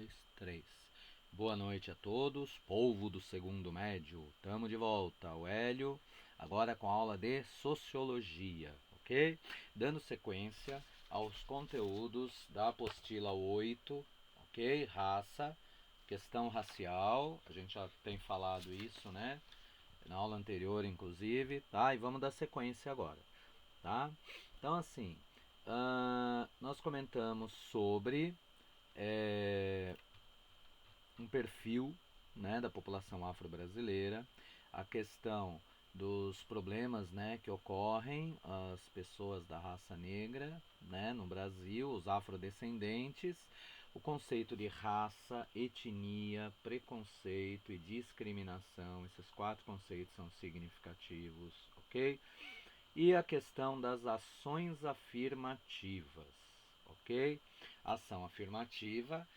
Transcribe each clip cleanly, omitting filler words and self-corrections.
dois, três. Boa noite a todos, povo do segundo médio. Tamo de volta, o Hélio, agora com a aula de Sociologia, ok? Dando sequência aos conteúdos da apostila 8, ok? Raça, questão racial, a gente já tem falado isso, né? Na aula anterior, inclusive, tá? E vamos dar sequência agora, tá? Então, assim, nós comentamos sobre um perfil, né, da população afro-brasileira, a questão dos problemas, né, que ocorrem às pessoas da raça negra, né, no Brasil, os afrodescendentes, o conceito de raça, etnia, preconceito e discriminação, esses quatro conceitos são significativos, ok? E a questão das ações afirmativas, ok? Ação afirmativa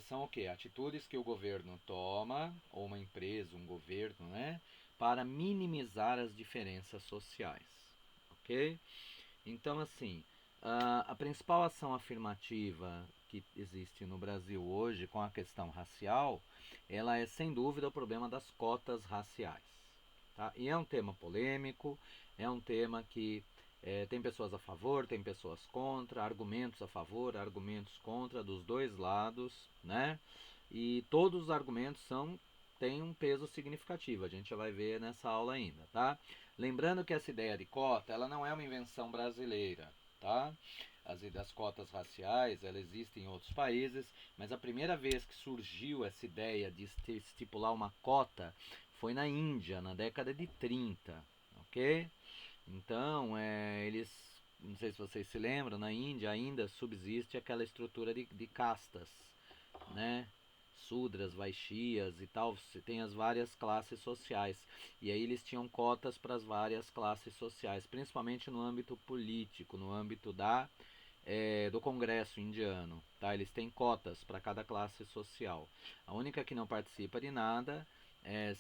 são o quê? Atitudes que o governo toma, ou uma empresa, um governo, né? Para minimizar as diferenças sociais, ok? Então, assim, a principal ação afirmativa que existe no Brasil hoje com a questão racial, ela é sem dúvida o problema das cotas raciais. Tá? E é um tema polêmico, é um tema que tem pessoas a favor, tem pessoas contra, argumentos a favor, argumentos contra, dos dois lados, né? E todos os argumentos têm um peso significativo, a gente já vai ver nessa aula ainda, tá? Lembrando que essa ideia de cota, ela não é uma invenção brasileira, tá? As cotas raciais, ela existem em outros países, mas a primeira vez que surgiu essa ideia de estipular uma cota foi na Índia, na década de 30, ok? Então, eles, não sei se vocês se lembram, na Índia ainda subsiste aquela estrutura de castas, né? Sudras, Vaishyas e tal, você tem as várias classes sociais. E aí eles tinham cotas para as várias classes sociais, principalmente no âmbito político, no âmbito do Congresso indiano. Tá? Eles têm cotas para cada classe social. A única que não participa de nada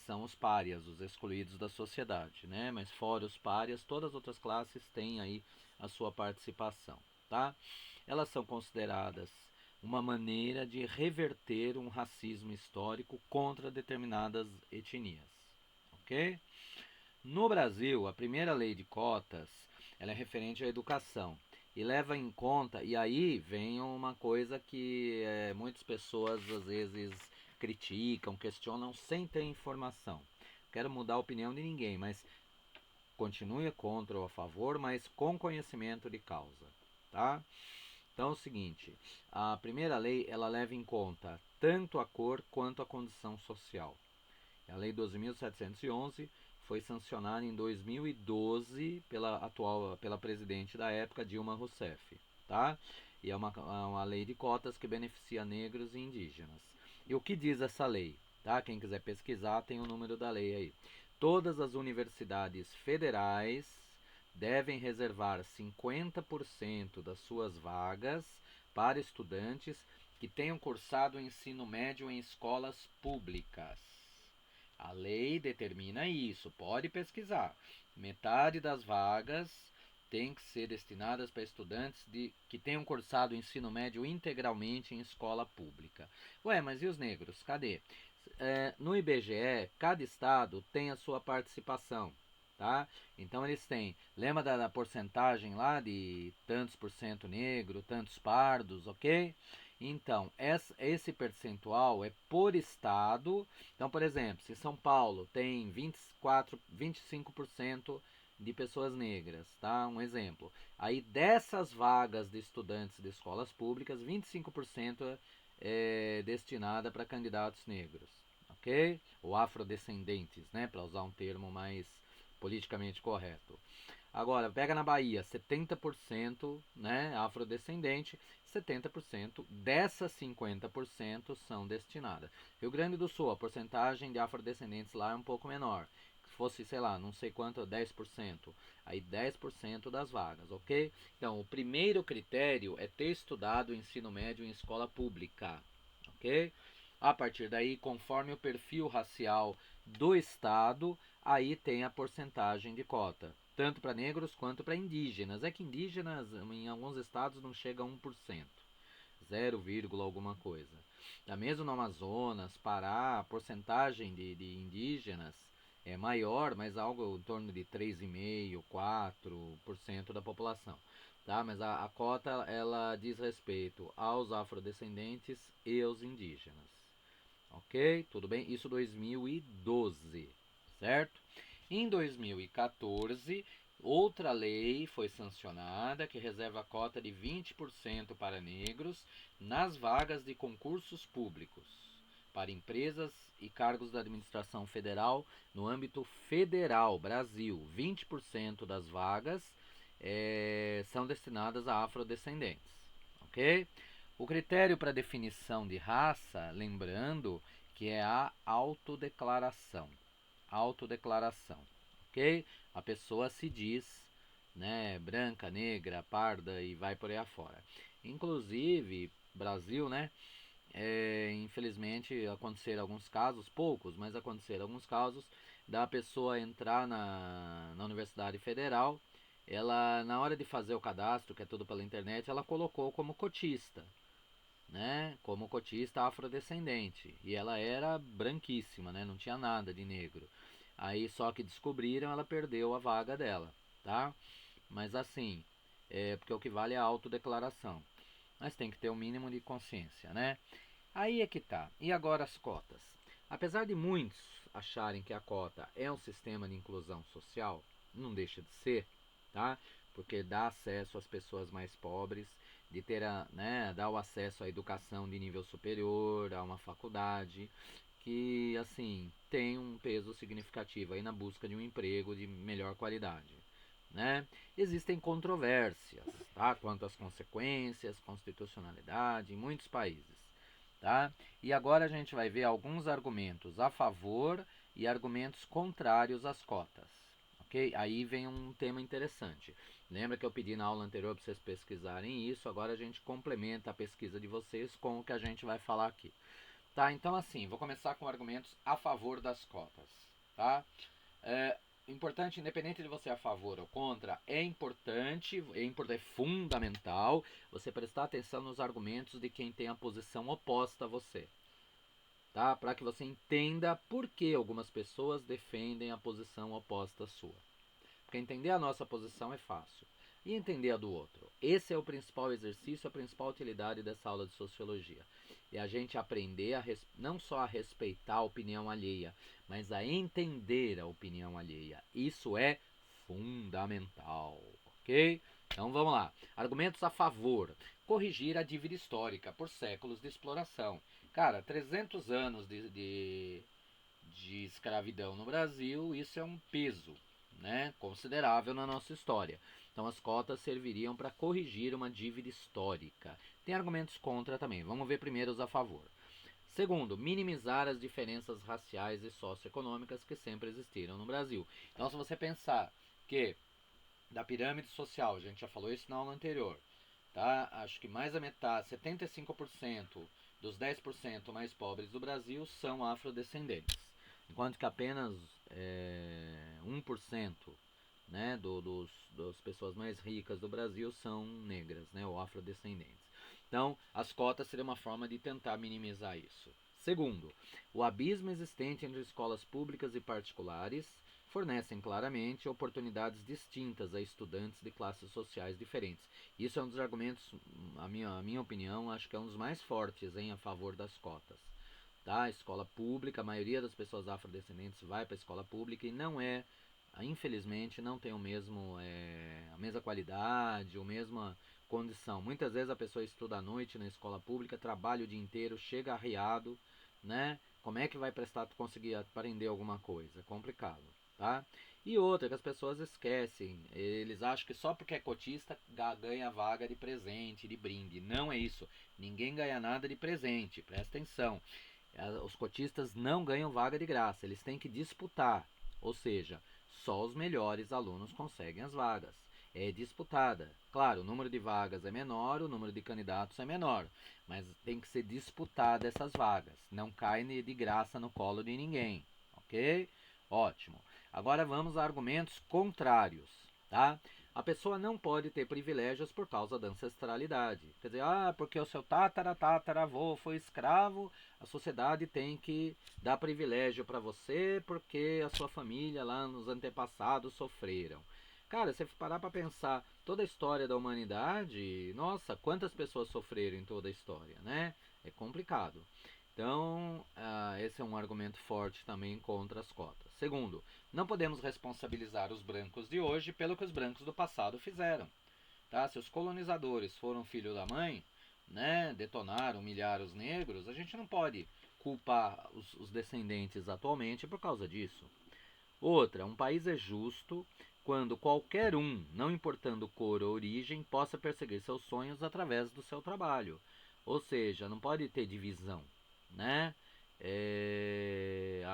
são os párias, os excluídos da sociedade. Né? Mas fora os párias, todas as outras classes têm aí a sua participação. Tá? Elas são consideradas uma maneira de reverter um racismo histórico contra determinadas etnias. Ok? No Brasil, a primeira lei de cotas ela é referente à educação e leva em conta, e aí vem uma coisa que muitas pessoas às vezes criticam, questionam sem ter informação. Quero mudar a opinião de ninguém, mas continue contra ou a favor, mas com conhecimento de causa, tá? Então é o seguinte, a primeira lei ela leva em conta tanto a cor quanto a condição social. A Lei 12.711 foi sancionada em 2012 pela presidente da época, Dilma Rousseff. Tá? E é uma lei de cotas que beneficia negros e indígenas. E o que diz essa lei? Tá? Quem quiser pesquisar, tem o número da lei aí. Todas as universidades federais devem reservar 50% das suas vagas para estudantes que tenham cursado o ensino médio em escolas públicas. A lei determina isso, pode pesquisar. Metade das vagas tem que ser destinadas para estudantes que tenham cursado o ensino médio integralmente em escola pública. Ué, mas e os negros? Cadê? No IBGE, cada estado tem a sua participação. Tá? Então eles têm, lembra da porcentagem lá de tantos por cento negro, tantos pardos, ok? Então, esse percentual é por estado. Então, por exemplo, se São Paulo tem 25% de pessoas negras, tá? Um exemplo. Aí dessas vagas de estudantes de escolas públicas, 25% é destinada para candidatos negros, ok? Ou afrodescendentes, né? Para usar um termo mais politicamente correto. Agora, pega na Bahia, 70%, né, afrodescendente, 70% dessas 50% são destinadas. Rio Grande do Sul, a porcentagem de afrodescendentes lá é um pouco menor. Se fosse, sei lá, não sei quanto, 10%. Aí 10% das vagas, ok? Então, o primeiro critério é ter estudado o ensino médio em escola pública, ok? A partir daí, conforme o perfil racial do estado, aí tem a porcentagem de cota, tanto para negros quanto para indígenas. É que indígenas em alguns estados não chega a 1%. 0, alguma coisa. Mesmo no Amazonas, Pará, a porcentagem de indígenas é maior, mas algo em torno de 3,5%, 4% da população. Tá? Mas a cota ela diz respeito aos afrodescendentes e aos indígenas. Ok? Tudo bem? Isso 2012, certo? Em 2014, outra lei foi sancionada que reserva a cota de 20% para negros nas vagas de concursos públicos para empresas e cargos da administração federal no âmbito federal, Brasil. 20% das vagas são destinadas a afrodescendentes, ok? O critério para definição de raça, lembrando que é a autodeclaração. Autodeclaração, ok? A pessoa se diz, né, branca, negra, parda e vai por aí afora. Inclusive, Brasil, né, infelizmente aconteceram alguns casos, poucos, mas aconteceram alguns casos da pessoa entrar na Universidade Federal, ela na hora de fazer o cadastro, que é tudo pela internet, ela colocou como cotista, né, como cotista afrodescendente, e ela era branquíssima, né, não tinha nada de negro. Aí só que descobriram, ela perdeu a vaga dela, tá? Mas assim, porque o que vale é a autodeclaração. Mas tem que ter o um mínimo de consciência, né? Aí é que tá. E agora as cotas? Apesar de muitos acharem que a cota é um sistema de inclusão social, não deixa de ser, tá? Porque dá acesso às pessoas mais pobres, de ter dá o acesso à educação de nível superior, a uma faculdade, que assim tem um peso significativo aí na busca de um emprego de melhor qualidade, né? Existem controvérsias, tá? Quanto às consequências, constitucionalidade em muitos países, tá? E agora a gente vai ver alguns argumentos a favor e argumentos contrários às cotas, ok? Aí vem um tema interessante. Lembra que eu pedi na aula anterior para vocês pesquisarem isso? Agora a gente complementa a pesquisa de vocês com o que a gente vai falar aqui. Tá, então assim, vou começar com argumentos a favor das cotas, tá? Importante, independente de você é a favor ou contra, é fundamental você prestar atenção nos argumentos de quem tem a posição oposta a você, tá? Para que você entenda por que algumas pessoas defendem a posição oposta à sua. Porque entender a nossa posição é fácil. E entender a do outro. Esse é o principal exercício, a principal utilidade dessa aula de sociologia. É a gente aprender não só a respeitar a opinião alheia, mas a entender a opinião alheia. Isso é fundamental, ok? Então vamos lá. Argumentos a favor. Corrigir a dívida histórica por séculos de exploração. Cara, 300 anos de escravidão no Brasil, isso é um peso, né, considerável na nossa história. Então as cotas serviriam para corrigir uma dívida histórica. Tem argumentos contra também. Vamos ver primeiro os a favor. Segundo, minimizar as diferenças raciais e socioeconômicas que sempre existiram no Brasil. Então, se você pensar que da pirâmide social, a gente já falou isso na aula anterior, tá? Acho que mais da metade, 75% dos 10% mais pobres do Brasil são afrodescendentes, enquanto que apenas 1%, né, das pessoas mais ricas do Brasil são negras, né, ou afrodescendentes. Então, as cotas seriam uma forma de tentar minimizar isso. Segundo, o abismo existente entre escolas públicas e particulares fornecem claramente oportunidades distintas a estudantes de classes sociais diferentes. Isso é um dos argumentos, a minha opinião, acho que é um dos mais fortes a favor das cotas. Tá? A escola pública, a maioria das pessoas afrodescendentes vai para a escola pública e não infelizmente, não tem a mesma qualidade, a mesma condição. Muitas vezes a pessoa estuda à noite na escola pública, trabalha o dia inteiro, chega arriado, né? Como é que vai conseguir aprender alguma coisa? É complicado, tá? E outra que as pessoas esquecem, eles acham que só porque é cotista ganha vaga de presente, de brinde. Não é isso. Ninguém ganha nada de presente, presta atenção. Os cotistas não ganham vaga de graça, eles têm que disputar. Ou seja, só os melhores alunos conseguem as vagas. É disputada. Claro, o número de vagas é menor, o número de candidatos é menor, mas tem que ser disputada essas vagas. Não cai de graça no colo de ninguém, ok? Ótimo. Agora vamos a argumentos contrários, tá? A pessoa não pode ter privilégios por causa da ancestralidade. Quer dizer, porque o seu tataravô foi escravo, a sociedade tem que dar privilégio para você porque a sua família lá nos antepassados sofreram. Cara, se você parar para pensar toda a história da humanidade, nossa, quantas pessoas sofreram em toda a história, né? É complicado. Então, esse é um argumento forte também contra as cotas. Segundo, não podemos responsabilizar os brancos de hoje pelo que os brancos do passado fizeram. Tá? Se os colonizadores foram filho da mãe, né, detonaram, humilharam os negros, a gente não pode culpar os descendentes atualmente por causa disso. Outra, um país é justo quando qualquer um, não importando cor ou origem, possa perseguir seus sonhos através do seu trabalho. Ou seja, não pode ter divisão, né?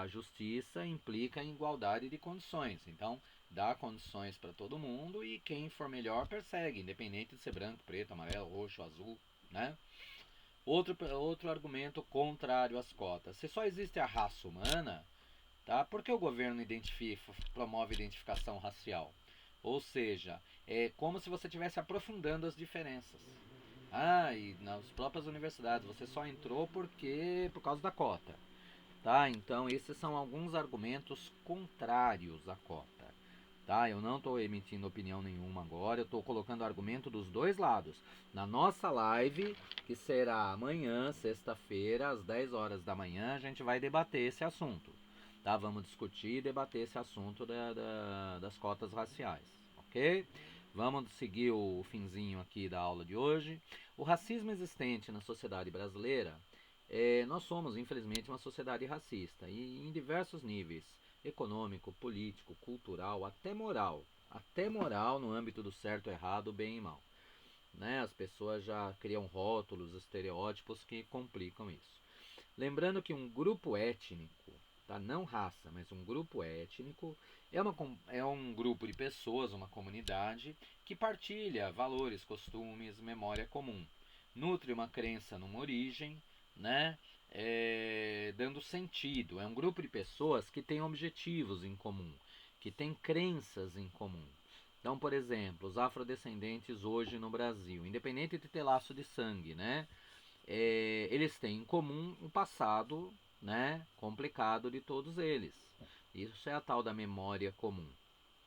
A justiça implica em igualdade de condições. Então, dá condições para todo mundo e quem for melhor persegue, independente de ser branco, preto, amarelo, roxo, azul, né? Outro argumento contrário às cotas. Se só existe a raça humana, tá? Por que o governo promove identificação racial? Ou seja, é como se você estivesse aprofundando as diferenças. E nas próprias universidades você só entrou por causa da cota. Tá? Então esses são alguns argumentos contrários à cota. Tá? Eu não estou emitindo opinião nenhuma agora, eu estou colocando argumento dos dois lados. Na nossa live, que será amanhã, sexta-feira, às 10 horas da manhã, a gente vai debater esse assunto. Tá? Vamos discutir e debater esse assunto das cotas raciais. Ok? Vamos seguir o finzinho aqui da aula de hoje. O racismo existente na sociedade brasileira, nós somos, infelizmente, uma sociedade racista e em diversos níveis econômico, político, cultural, até moral no âmbito do certo, errado, bem e mal. Né? As pessoas já criam rótulos, estereótipos que complicam isso. Lembrando que um grupo étnico, tá? Não raça, mas um grupo étnico, é um grupo de pessoas, uma comunidade, que partilha valores, costumes, memória comum. Nutre uma crença numa origem, né? Dando sentido. É um grupo de pessoas que tem objetivos em comum, que tem crenças em comum. Então, por exemplo, os afrodescendentes hoje no Brasil, independente de ter laço de sangue, né? Eles têm em comum um passado, né, complicado de todos eles. Isso é a tal da memória comum,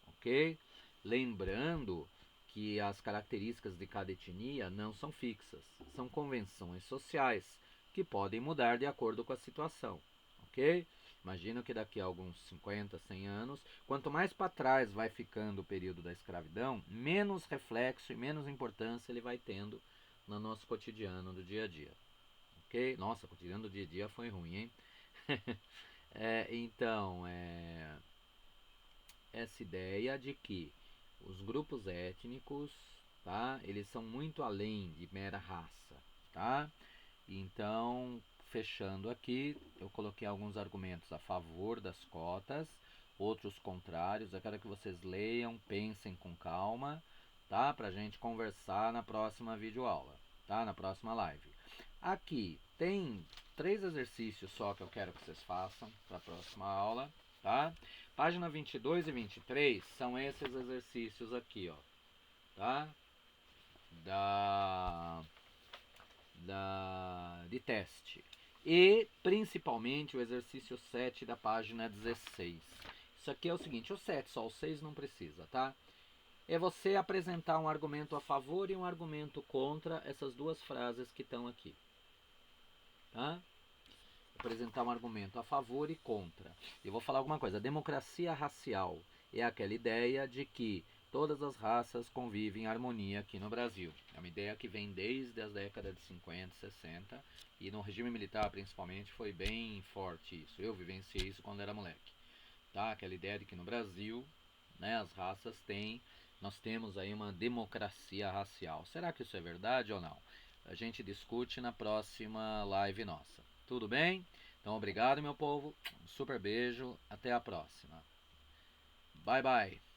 ok? Lembrando que as características de cada etnia não são fixas, são convenções sociais que podem mudar de acordo com a situação, ok? Imagino que daqui a alguns 50, 100 anos, quanto mais para trás vai ficando o período da escravidão, menos reflexo e menos importância ele vai tendo no nosso cotidiano do dia a dia. Ok? Nossa, o cotidiano do dia a dia foi ruim, hein? Então, essa ideia de que os grupos étnicos, tá? Eles são muito além de mera raça, tá? Então, fechando aqui, eu coloquei alguns argumentos a favor das cotas, outros contrários. Eu quero que vocês leiam, pensem com calma, tá? Pra gente conversar na próxima videoaula, tá? Na próxima live. Aqui tem 3 exercícios só que eu quero que vocês façam para a próxima aula, tá? Página 22 e 23 são esses exercícios aqui, ó, tá? De teste. E principalmente o exercício 7 da página 16. Isso aqui é o seguinte, o 7 só, o 6 não precisa, tá? É você apresentar um argumento a favor e um argumento contra essas duas frases que estão aqui. Tá? Apresentar um argumento a favor e contra. Eu vou falar alguma coisa. A democracia racial é aquela ideia de que todas as raças convivem em harmonia aqui no Brasil. É uma ideia que vem desde as décadas de 50, 60 e no regime militar principalmente foi bem forte isso. Eu vivenciei isso quando era moleque. Tá? Aquela ideia de que no Brasil, né, as raças nós temos aí uma democracia racial. Será que isso é verdade ou não? A gente discute na próxima live nossa. Tudo bem? Então, obrigado, meu povo. Um super beijo. Até a próxima. Bye, bye.